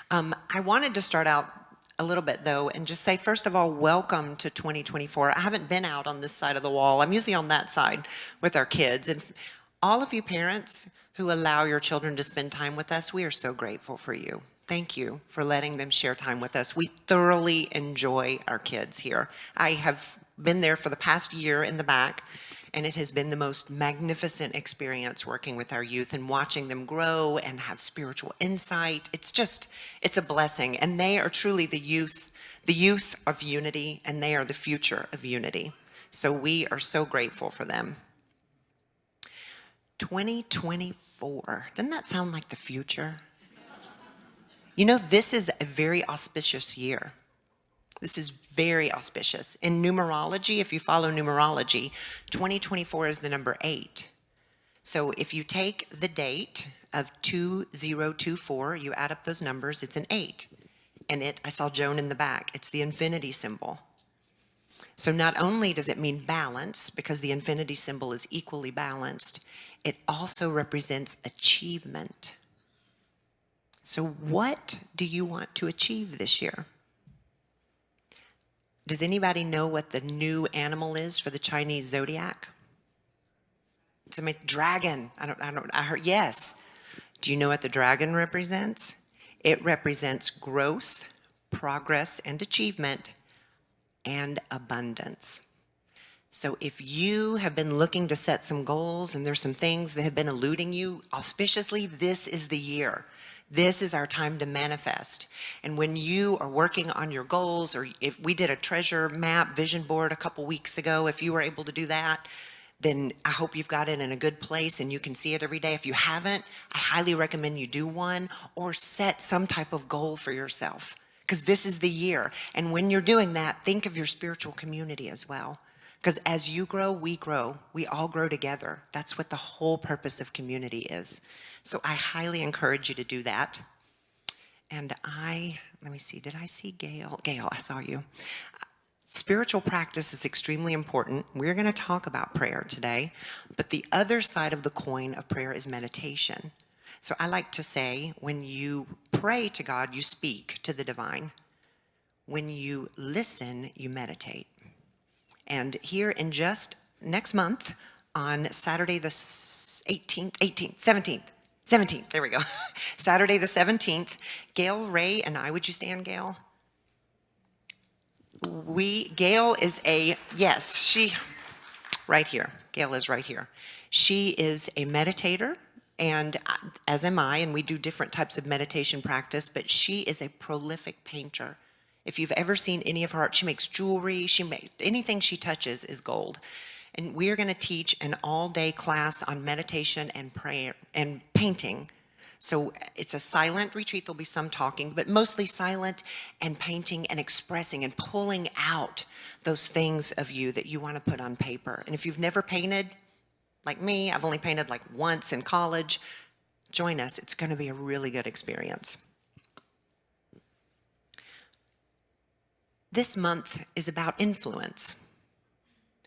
I wanted to start out a little bit though and just say, first of all, welcome to 2024. I haven't been out on this side of the wall. I'm usually on that side with our kids. And all of you parents who allow your children to spend time with us, we are so grateful for you. Thank you for letting them share time with us. We thoroughly enjoy our kids here. I have been there for the past year in the back, and it has been the most magnificent experience working with our youth and watching them grow and have spiritual insight. It's a blessing. And they are truly the youth of Unity, and they are the future of Unity. So we are so grateful for them. 2024, doesn't that sound like the future? You know, this is a very auspicious year. This is very auspicious. In numerology, if you follow numerology, 2024 is the number 8. So if you take the date of 2024, you add up those numbers, it's an 8. And I saw Joan in the back, it's the infinity symbol. So not only does it mean balance, because the infinity symbol is equally balanced, it also represents achievement. So what do you want to achieve this year? Does anybody know what the new animal is for the Chinese zodiac? It's a dragon. I heard, yes. Do you know what the dragon represents? It represents growth, progress, and achievement, and abundance. So if you have been looking to set some goals and there's some things that have been eluding you auspiciously, this is the year. This is our time to manifest. And when you are working on your goals, or if we did a treasure map vision board a couple weeks ago, if you were able to do that, then I hope you've got it in a good place and you can see it every day. If you haven't, I highly recommend you do one or set some type of goal for yourself, because this is the year. And when you're doing that, think of your spiritual community as well. Because as you grow, we all grow together. That's what the whole purpose of community is. So I highly encourage you to do that. And let me see, did I see Gail? Gail, I saw you. Spiritual practice is extremely important. We're going to talk about prayer today, but the other side of the coin of prayer is meditation. So I like to say, when you pray to God, you speak to the divine. When you listen, you meditate. And here in just next month, on Saturday the 17th, there we go. Saturday the 17th, Gail, Ray, and I, would you stand, Gail? Gail is right here. Gail is right here. She is a meditator, and as am I, and we do different types of meditation practice, but she is a prolific painter. If you've ever seen any of her art, she makes jewelry, anything she touches is gold. And we are going to teach an all-day class on meditation and prayer and painting. So it's a silent retreat. There'll be some talking, but mostly silent and painting and expressing and pulling out those things of you that you want to put on paper. And if you've never painted, like me, I've only painted like once in college, join us. It's going to be a really good experience. This month is about influence.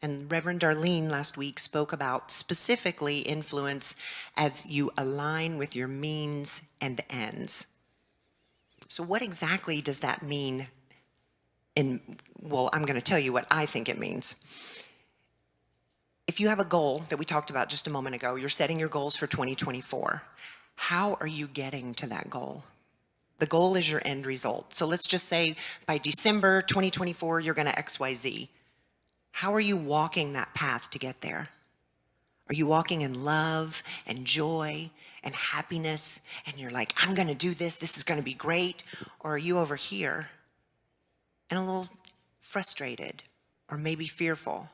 And Reverend Darlene last week spoke about specifically influence as you align with your means and ends. So what exactly does that mean? Well, I'm going to tell you what I think it means. If you have a goal that we talked about just a moment ago, you're setting your goals for 2024. How are you getting to that goal? The goal is your end result. So let's just say by December 2024, you're going to XYZ. How are you walking that path to get there? Are you walking in love and joy and happiness, and you're like, I'm going to do this, this is going to be great? Or are you over here and a little frustrated or maybe fearful?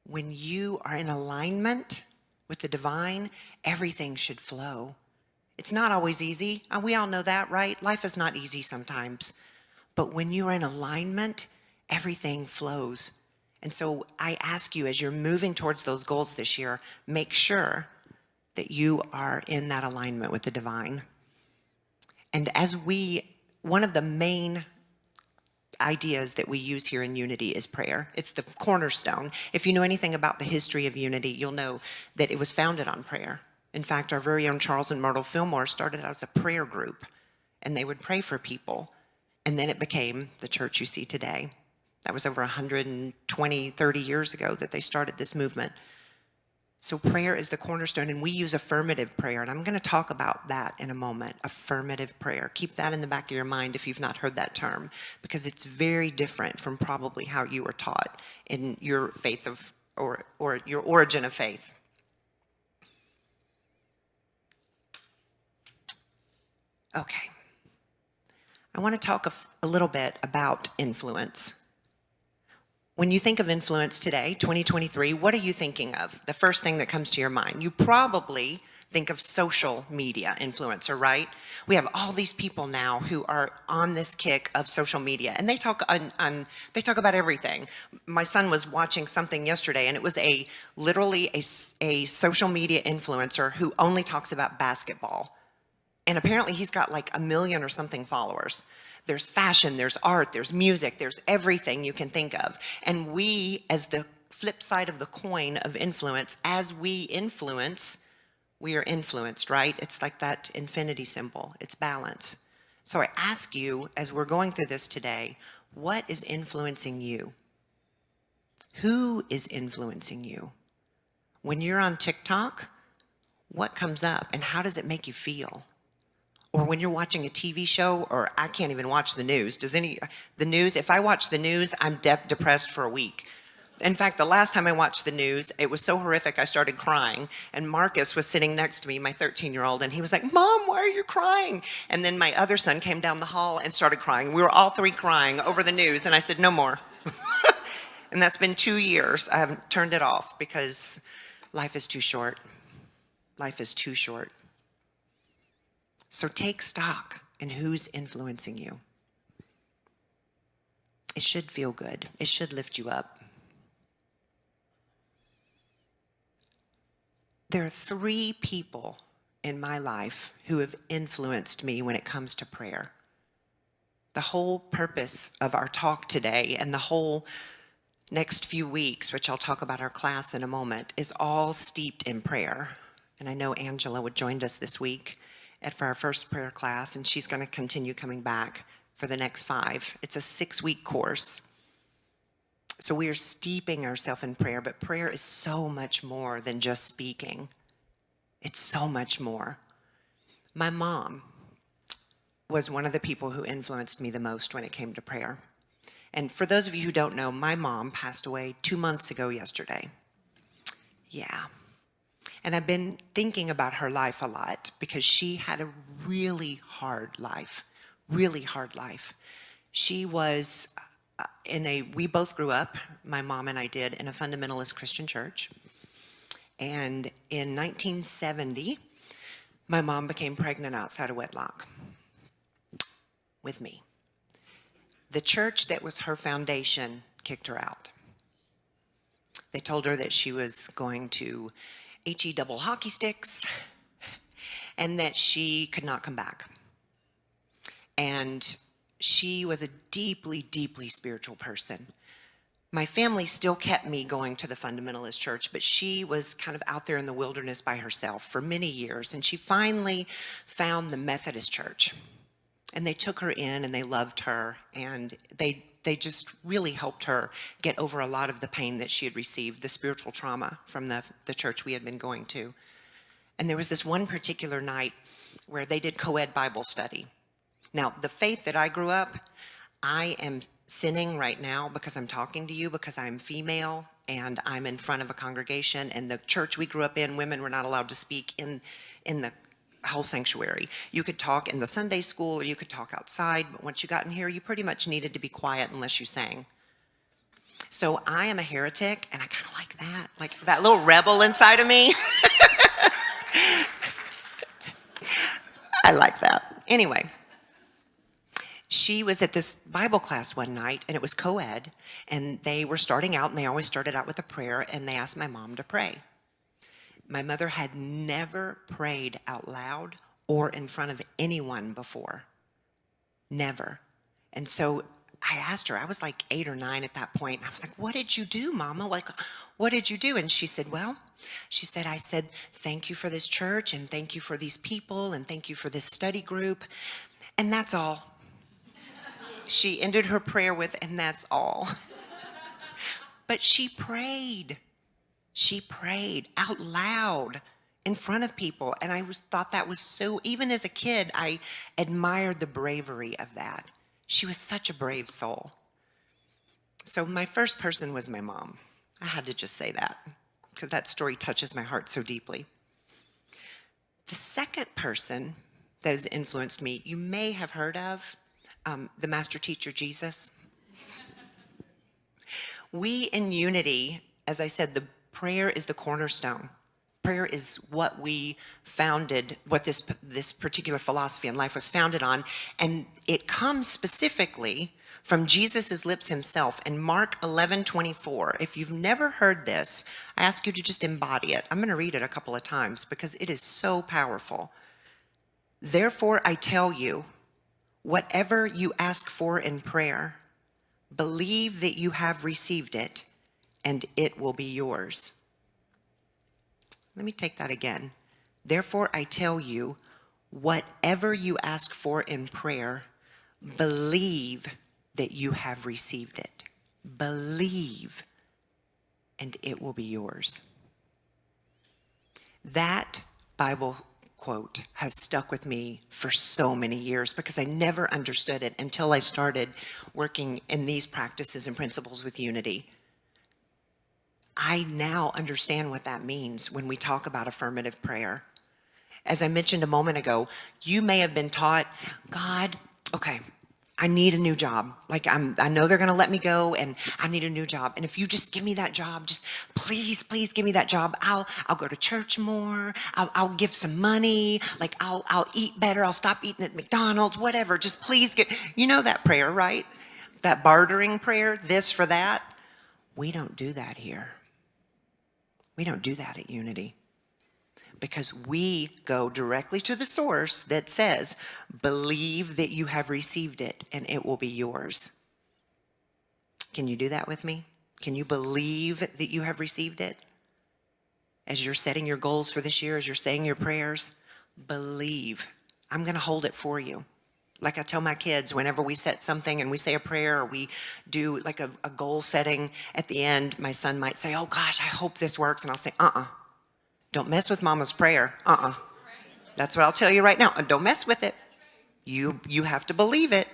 When you are in alignment with the divine, everything should flow. It's not always easy. We all know that, right? Life is not easy sometimes. But when you're in alignment, everything flows. And so I ask you, as you're moving towards those goals this year, make sure that you are in that alignment with the divine. And one of the main ideas that we use here in Unity is prayer. It's the cornerstone. If you know anything about the history of Unity, you'll know that it was founded on prayer. In fact, our very own Charles and Myrtle Fillmore started as a prayer group. and they would pray for people. And then it became the church you see today. That was over 120, 30 years ago that they started this movement. So prayer is the cornerstone, and we use affirmative prayer, and I'm going to talk about that in a moment, affirmative prayer. Keep that in the back of your mind if you've not heard that term, because it's very different from probably how you were taught in your faith of, or your origin of faith. Okay. I want to talk a little bit about influence. When you think of influence today, 2023, what are you thinking of? The first thing that comes to your mind. You probably think of social media influencer, right? We have all these people now who are on this kick of social media, and they talk they talk about everything. My son was watching something yesterday, and it was literally a social media influencer who only talks about basketball. And apparently he's got like 1 million or something followers. There's fashion, there's art, there's music, there's everything you can think of. And we, as the flip side of the coin of influence, as we influence, we are influenced, right? It's like that infinity symbol. It's balance. So I ask you, as we're going through this today, what is influencing you? Who is influencing you? When you're on TikTok, what comes up and how does it make you feel? Or when you're watching a TV show, or I can't even watch the news. The news, if I watch the news, I'm depressed for a week. In fact, the last time I watched the news, it was so horrific I started crying. And Marcus was sitting next to me, my 13-year-old, and he was like, "Mom, why are you crying?" And then my other son came down the hall and started crying. We were all three crying over the news, and I said, "No more." And that's been 2 years. I haven't turned it off because life is too short. Life is too short. So take stock in who's influencing you. It should feel good. It should lift you up. There are 3 people in my life who have influenced me when it comes to prayer. The whole purpose of our talk today and the whole next few weeks, which I'll talk about our class in a moment, is all steeped in prayer. And I know Angela joined us this week for our first prayer class, and she's going to continue coming back for the next 5. It's a 6-week course. So we are steeping ourselves in prayer, but prayer is so much more than just speaking. It's so much more. My mom was one of the people who influenced me the most when it came to prayer. And for those of you who don't know, my mom passed away 2 months ago yesterday. Yeah. And I've been thinking about her life a lot because she had a really hard life, really hard life. She was we both grew up, my mom and I did, in a fundamentalist Christian church. And in 1970, my mom became pregnant outside of wedlock with me. The church that was her foundation kicked her out. They told her that she was going to HE double hockey sticks and that she could not come back. And she was a deeply, deeply spiritual person. My family still kept me going to the fundamentalist church, but she was kind of out there in the wilderness by herself for many years. And she finally found the Methodist church. And they took her in and they loved her. And they just really helped her get over a lot of the pain that she had received, the spiritual trauma from the church we had been going to. And there was this one particular night where they did co-ed Bible study. Now, the faith that I grew up, I am sinning right now because I'm talking to you because I'm female and I'm in front of a congregation. And the church we grew up in, women were not allowed to speak in the whole sanctuary. You could talk in the Sunday school or you could talk outside, but once you got in here, you pretty much needed to be quiet unless you sang. So I am a heretic, and I kind of like that little rebel inside of me. I like that. Anyway, she was at this Bible class one night, and it was co-ed, and they were starting out, and they always started out with a prayer, and they asked my mom to pray. My mother had never prayed out loud or in front of anyone before. Never. And so I asked her, I was like 8 or 9 at that point. I was like, what did you do, Mama? Like, what did you do? And she said, well, I said, thank you for this church and thank you for these people and thank you for this study group. And that's all. She ended her prayer with, and that's all. But she prayed. She prayed out loud in front of people. And I thought that was so, even as a kid, I admired the bravery of that. She was such a brave soul. So my first person was my mom. I had to just say that because that story touches my heart so deeply. The second person that has influenced me, you may have heard of, the master teacher, Jesus. We in Unity, as I said, the prayer is the cornerstone. Prayer is what we founded, what this particular philosophy in life was founded on, and it comes specifically from Jesus' lips himself in Mark 11:24. If you've never heard this, I ask you to just embody it. I'm going to read it a couple of times because it is so powerful. Therefore, I tell you, whatever you ask for in prayer, believe that you have received it, and it will be yours. Let me take that again. Therefore, I tell you, whatever you ask for in prayer, believe that you have received it. Believe, and it will be yours. That Bible quote has stuck with me for so many years because I never understood it until I started working in these practices and principles with Unity. I now understand what that means when we talk about affirmative prayer. As I mentioned a moment ago, you may have been taught, God, okay, I need a new job. Like I know they're going to let me go and I need a new job. And if you just give me that job, just please give me that job. I'll go to church more. I'll give some money. Like I'll eat better. I'll stop eating at McDonald's, whatever. Just please you know that prayer, right? That bartering prayer, this for that. We don't do that here. We don't do that at Unity because we go directly to the source that says, believe that you have received it and it will be yours. Can you do that with me? Can you believe that you have received it? As you're setting your goals for this year, as you're saying your prayers, believe. I'm going to hold it for you. Like I tell my kids, whenever we set something and we say a prayer or we do like a goal setting at the end, my son might say, oh gosh, I hope this works. And I'll say, don't mess with mama's prayer. That's what I'll tell you right now. Don't mess with it. You have to believe it.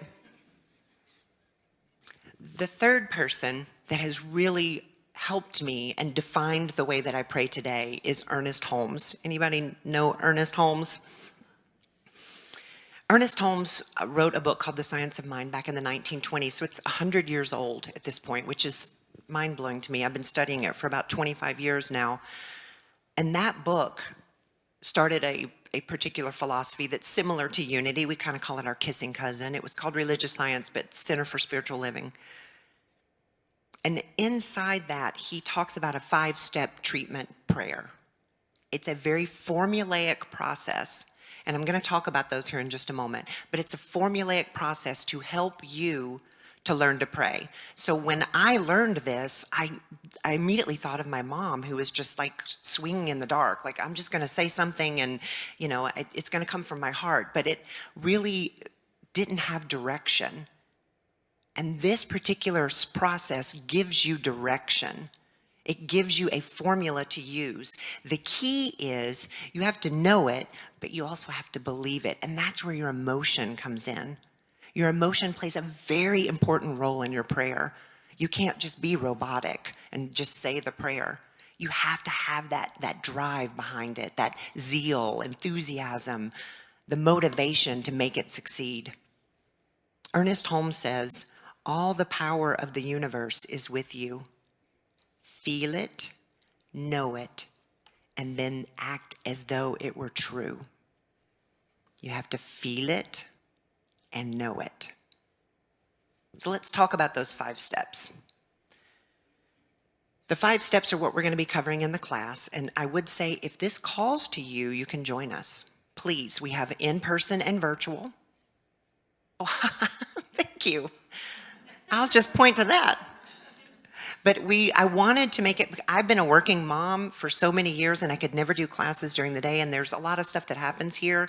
The third person that has really helped me and defined the way that I pray today is Ernest Holmes. Anybody know Ernest Holmes? Ernest Holmes wrote a book called The Science of Mind back in the 1920s, so it's 100 years old at this point, which is mind-blowing to me. I've been studying it for about 25 years now. And that book started a particular philosophy that's similar to Unity. We kind of call it our kissing cousin. It was called Religious Science, but Center for Spiritual Living. And inside that, he talks about a 5-step treatment prayer. It's a very formulaic process. And I'm going to talk about those here in just a moment. But it's a formulaic process to help you to learn to pray. So when I learned this, I immediately thought of my mom, who was just like swinging in the dark. Like, I'm just going to say something and, you know, it's going to come from my heart. But it really didn't have direction. And this particular process gives you direction. It gives you a formula to use. The key is you have to know it, but you also have to believe it. And that's where your emotion comes in. Your emotion plays a very important role in your prayer. You can't just be robotic and just say the prayer. You have to have that drive behind it, that zeal, enthusiasm, the motivation to make it succeed. Ernest Holmes says, all the power of the universe is with you. Feel it, know it, and then act as though it were true. You have to feel it and know it. So let's talk about those 5 steps. The 5 steps are what we're going to be covering in the class, and I would say if this calls to you, you can join us. Please, we have in-person and virtual. Oh, thank you. I'll just point to that. But I wanted to make it, I've been a working mom for so many years and I could never do classes during the day, and there's a lot of stuff that happens here.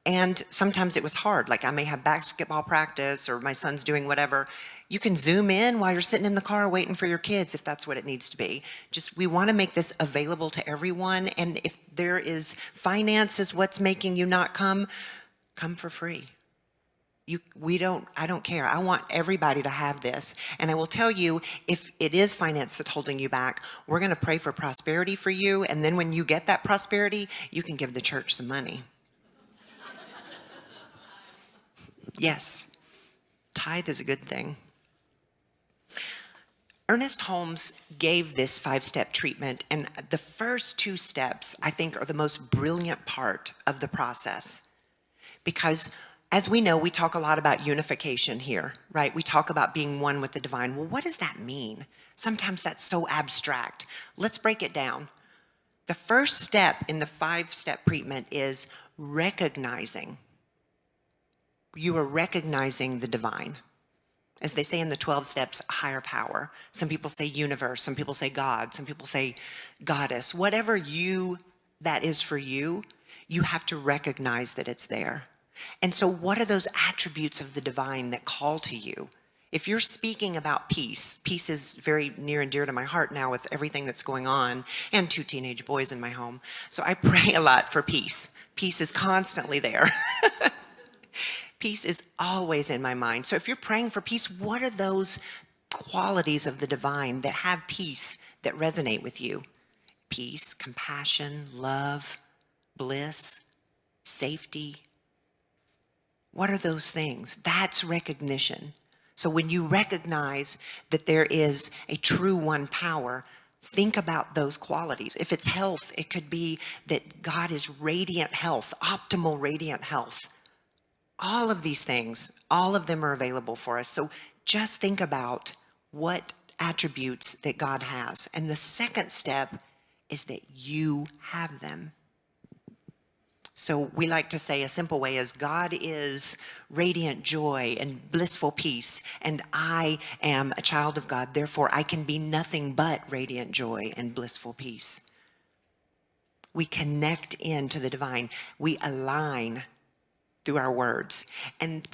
And sometimes it was hard. Like I may have basketball practice or my son's doing whatever. You can Zoom in while you're sitting in the car waiting for your kids if that's what it needs to be. Just, we want to make this available to everyone. And if there is finance is what's making you not come, come for free. I don't care. I want everybody to have this. And I will tell you, if it is finance that's holding you back, we're going to pray for prosperity for you. And then when you get that prosperity, you can give the church some money. Yes, tithe is a good thing. Ernest Holmes gave this 5-step treatment, and the first 2 steps, I think, are the most brilliant part of the process. Because as we know, we talk a lot about unification here, right? We talk about being one with the divine. Well, what does that mean? Sometimes that's so abstract. Let's break it down. The first step in the 5-step treatment is recognizing. You are recognizing the divine. As they say in the 12 steps, higher power. Some people say universe, some people say God, some people say goddess. Whatever that is for you, you have to recognize that it's there. And so what are those attributes of the divine that call to you? If you're speaking about peace, peace is very near and dear to my heart now with everything that's going on, and 2 teenage boys in my home. So I pray a lot for peace. Peace is constantly there. Peace is always in my mind. So if you're praying for peace, what are those qualities of the divine that have peace that resonate with you? Peace, compassion, love, bliss, safety. What are those things? That's recognition. So when you recognize that there is a true one power, think about those qualities. If it's health, it could be that God is radiant health, optimal radiant health. All of these things, all of them are available for us. So just think about what attributes that God has. And the second step is that you have them. So we like to say a simple way is God is radiant joy and blissful peace, and I am a child of God. Therefore, I can be nothing but radiant joy and blissful peace. We connect into the divine. We align through our words. And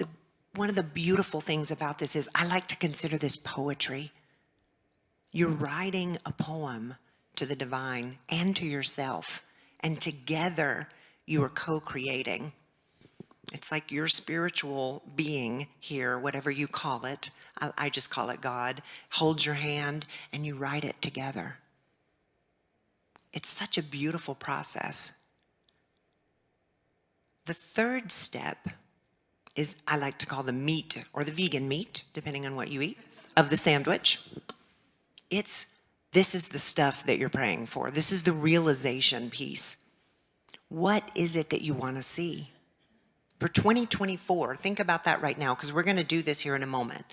one of the beautiful things about this is I like to consider this poetry. You're writing a poem to the divine and to yourself, and together you are co-creating. It's like your spiritual being here, whatever you call it, I just call it God, holds your hand and you write it together. It's such a beautiful process. The third step is, I like to call the meat, or the vegan meat, depending on what you eat, of the sandwich. This is the stuff that you're praying for. This is the realization piece. What is it that you want to see? For 2024, think about that right now, because we're going to do this here in a moment.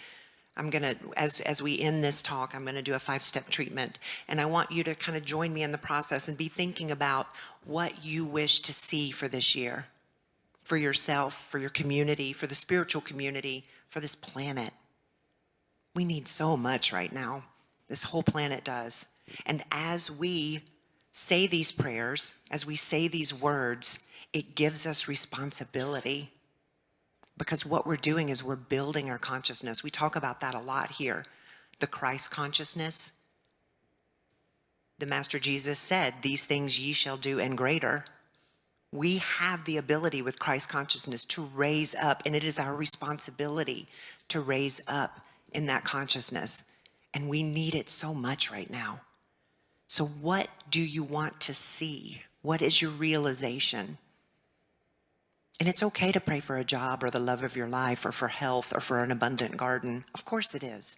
I'm going to, as we end this talk, I'm going to do a 5-step treatment. And I want you to kind of join me in the process and be thinking about what you wish to see for this year. For yourself, for your community, for the spiritual community, for this planet. We need so much right now. This whole planet does. And as we say these prayers, as we say these words, it gives us responsibility. Because what we're doing is we're building our consciousness. We talk about that a lot here. The Christ consciousness. The Master Jesus said, "These things ye shall do and greater." We have the ability with Christ consciousness to raise up, and it is our responsibility to raise up in that consciousness. And we need it so much right now. So what do you want to see? What is your realization? And it's okay to pray for a job or the love of your life or for health or for an abundant garden. Of course it is.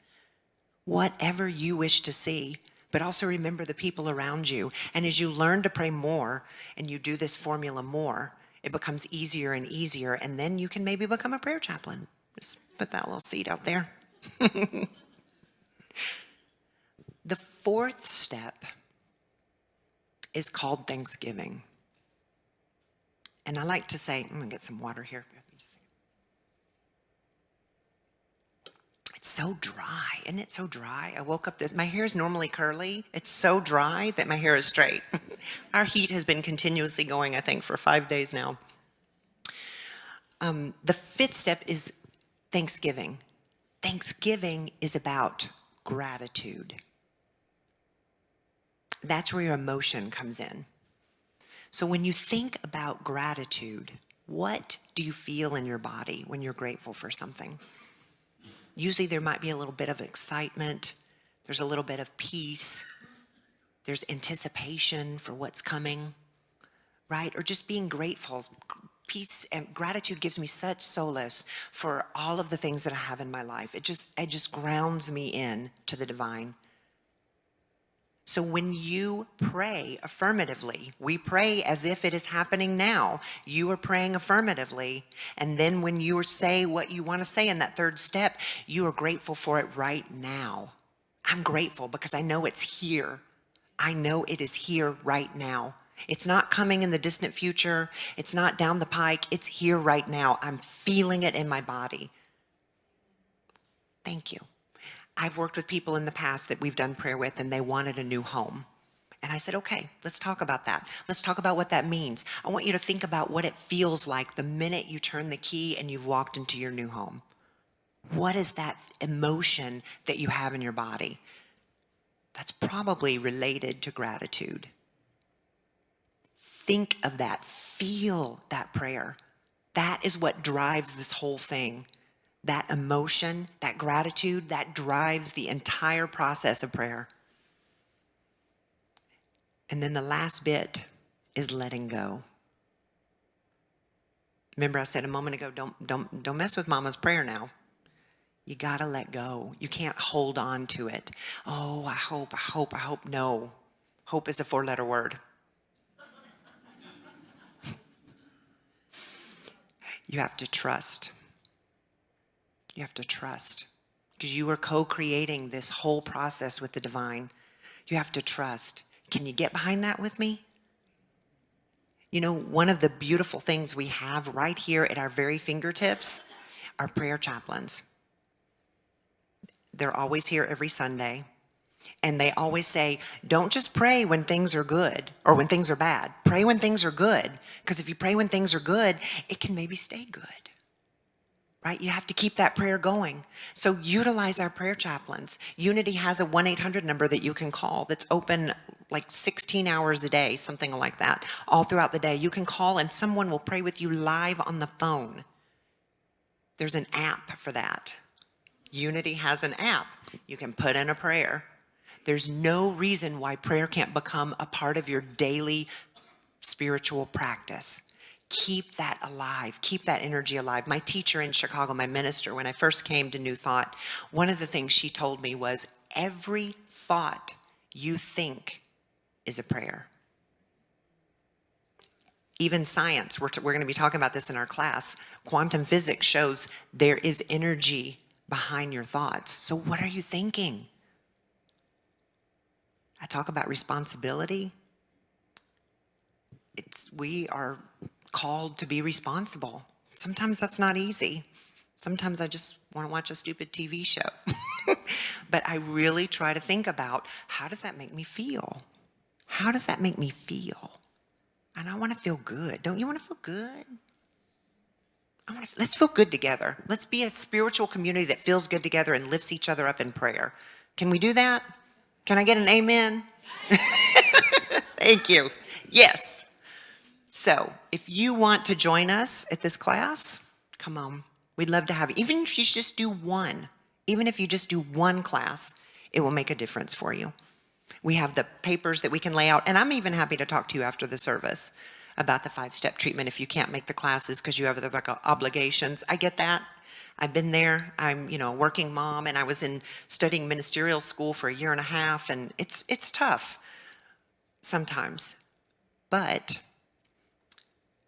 Whatever you wish to see. But also remember the people around you. And as you learn to pray more and you do this formula more, it becomes easier and easier. And then you can maybe become a prayer chaplain. Just put that little seed out there. The fourth step is called Thanksgiving. And I like to say, I'm going to get some water here. It's so dry. Isn't it so dry? I woke up, my hair is normally curly. It's so dry that my hair is straight. Our heat has been continuously going, I think, for 5 days now. The fifth step is Thanksgiving. Thanksgiving is about gratitude. That's where your emotion comes in. So when you think about gratitude, what do you feel in your body when you're grateful for something? Usually there might be a little bit of excitement. There's a little bit of peace. There's anticipation for what's coming, right? Or just being grateful. Peace and gratitude gives me such solace for all of the things that I have in my life. It just grounds me in to the divine. So when you pray affirmatively, we pray as if it is happening now. You are praying affirmatively. And then when you say what you want to say in that third step, you are grateful for it right now. I'm grateful because I know it's here. I know it is here right now. It's not coming in the distant future. It's not down the pike. It's here right now. I'm feeling it in my body. Thank you. I've worked with people in the past that we've done prayer with, and they wanted a new home. And I said, okay, let's talk about that. Let's talk about what that means. I want you to think about what it feels like the minute you turn the key and you've walked into your new home. What is that emotion that you have in your body? That's probably related to gratitude. Think of that. Feel that prayer. That is what drives this whole thing. That emotion, that gratitude, that drives the entire process of prayer. And then the last bit is letting go. Remember I said a moment ago, don't mess with mama's prayer now. You gotta let go. You can't hold on to it. Oh, I hope. No. Hope is a 4-letter word. You have to trust. You have to trust, because you are co-creating this whole process with the divine. You have to trust. Can you get behind that with me? You know, one of the beautiful things we have right here at our very fingertips are prayer chaplains. They're always here every Sunday. And they always say, don't just pray when things are good or when things are bad. Pray when things are good. Because if you pray when things are good, it can maybe stay good. Right? You have to keep that prayer going. So utilize our prayer chaplains. Unity has a 1-800 number that you can call that's open like 16 hours a day, something like that, all throughout the day. You can call and someone will pray with you live on the phone. There's an app for that. Unity has an app. You can put in a prayer. There's no reason why prayer can't become a part of your daily spiritual practice. Keep that alive. Keep that energy alive. My teacher in Chicago, my minister, when I first came to New Thought, one of the things she told me was, every thought you think is a prayer. Even science, we're going to be talking about this in our class. Quantum physics shows there is energy behind your thoughts. So what are you thinking? I talk about responsibility. We are called to be responsible. Sometimes that's not easy. Sometimes I just want to watch a stupid TV show. But I really try to think about, how does that make me feel? How does that make me feel? And I want to feel good. Don't you want to feel good? Let's feel good together. Let's be a spiritual community that feels good together and lifts each other up in prayer. Can we do that? Can I get an amen? Thank you. Yes. So if you want to join us at this class, come on. We'd love to have you. Even if you just do one, class, it will make a difference for you. We have the papers that we can lay out, and I'm even happy to talk to you after the service about the 5-step treatment if you can't make the classes because you have other obligations. I get that. I've been there. I'm, a working mom, and I was studying ministerial school for 1.5 years, and it's tough sometimes. But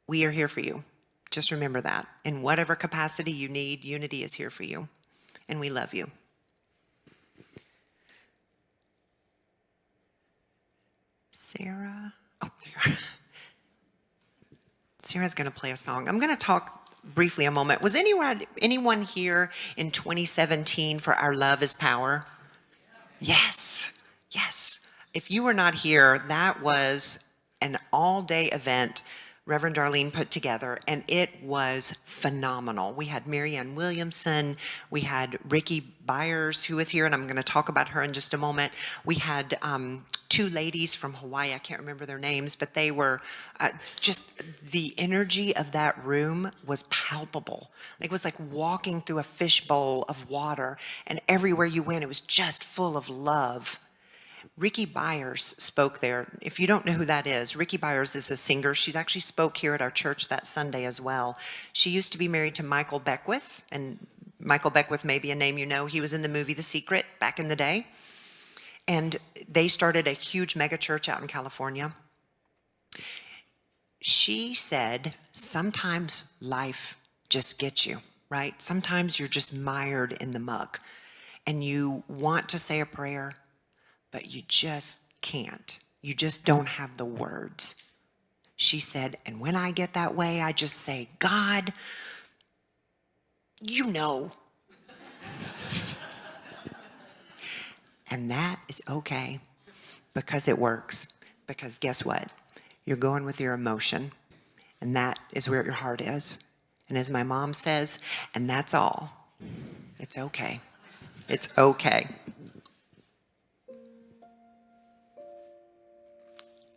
we are here for you. Just remember that. In whatever capacity you need, Unity is here for you, and we love you. Sarah. Oh, there you are. Sarah's going to play a song. I'm going to talk briefly a moment. Was anyone here in 2017 for Our Love is Power? Yes, yes. If you were not here, that was an all-day event Reverend Darlene put together, and it was phenomenal. We had Marianne Williamson, we had Ricky Byers, who was here, and I'm going to talk about her in just a moment. We had two ladies from Hawaii, I can't remember their names, but they were just, the energy of that room was palpable. It was like walking through a fishbowl of water, and everywhere you went, it was just full of love. Ricky Byers spoke there. If you don't know who that is, Ricky Byers is a singer. She's actually spoke here at our church that Sunday as well. She used to be married to Michael Beckwith, and Michael Beckwith may be a name you know. He was in the movie The Secret back in the day. And they started a huge mega church out in California. She said, sometimes life just gets you, right? Sometimes you're just mired in the muck and you want to say a prayer, but you just can't. You just don't have the words. She said, and when I get that way, I just say, God, you know. And that is okay, because it works. Because guess what? You're going with your emotion, and that is where your heart is. And as my mom says, and that's all. It's okay. It's okay.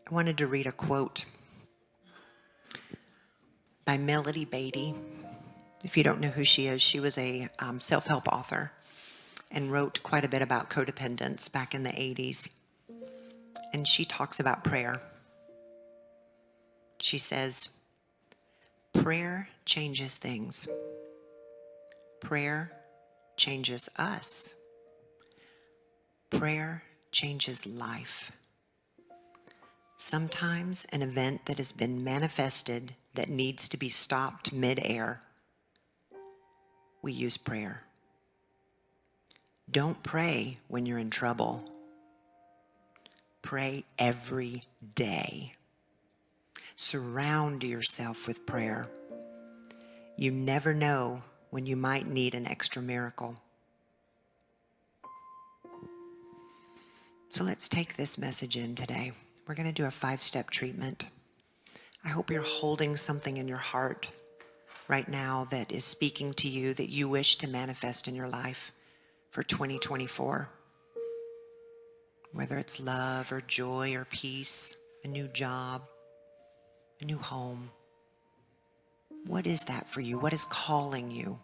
I wanted to read a quote by Melody Beatty. If you don't know who she is, she was a self-help author and wrote quite a bit about codependence back in the 80s. And she talks about prayer. She says, prayer changes things. Prayer changes us. Prayer changes life. Sometimes an event that has been manifested that needs to be stopped mid-air, we use prayer. Don't pray when you're in trouble. Pray every day. Surround yourself with prayer. You never know when you might need an extra miracle. So let's take this message in today. We're going to do a 5-step treatment. I hope you're holding something in your heart right now that is speaking to you that you wish to manifest in your life for 2024. Whether it's love or joy or peace, a new job, a new home. What is that for you? What is calling you?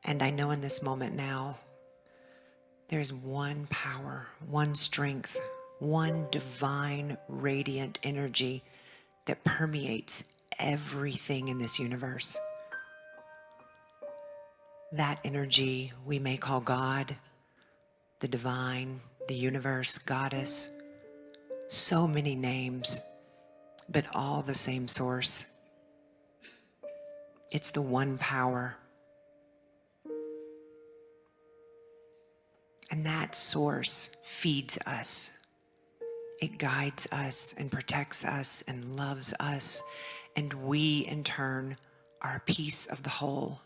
And I know in this moment now, there's one power, one strength, one divine, radiant energy that permeates everything in this universe. That energy we may call God, the divine, the universe, goddess, so many names, but all the same source. It's the one power. And that source feeds us. It guides us and protects us and loves us. And we, in turn, are a piece of the whole.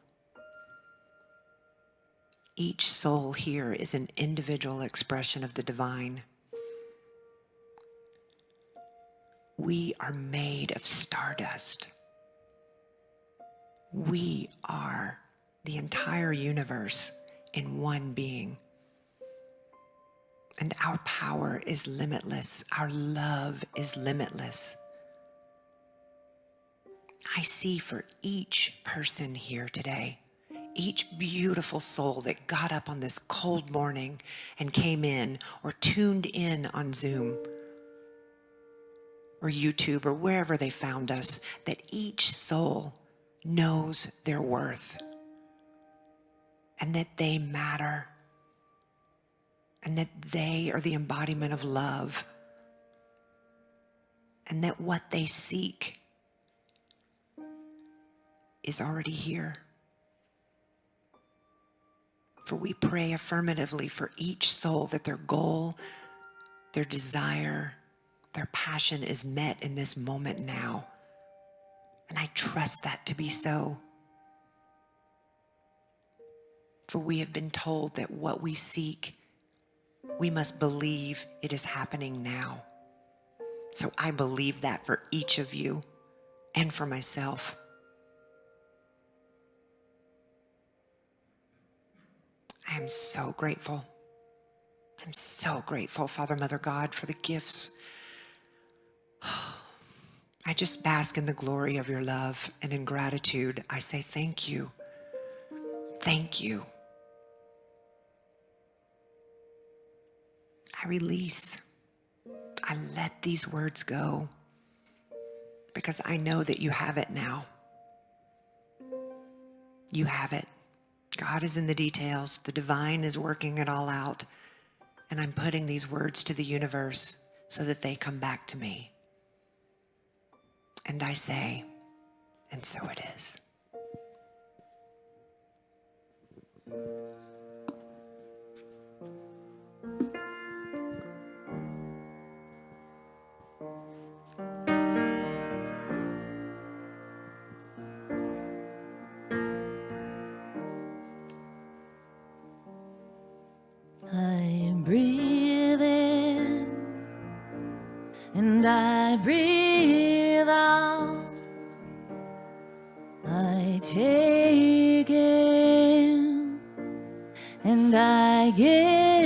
Each soul here is an individual expression of the divine. We are made of stardust. We are the entire universe in one being. And our power is limitless. Our love is limitless. I see for each person here today, each beautiful soul that got up on this cold morning and came in or tuned in on Zoom or YouTube or wherever they found us, that each soul knows their worth and that they matter. And that they are the embodiment of love. And that what they seek is already here. For we pray affirmatively for each soul that their goal, their desire, Their passion is met in this moment now. And I trust that to be so. For we have been told that what we seek, we must believe it is happening now. So I believe that for each of you and for myself. I am so grateful. I'm so grateful, Father, Mother, God, for the gifts. I just bask in the glory of your love, and in gratitude, I say thank you. Thank you. I release. I let these words go because I know that you have it now. You have it. God is in the details. The divine is working it all out. And I'm putting these words to the universe so that they come back to me. And I say, and so it is. I breathe in and I breathe out. I take in and I give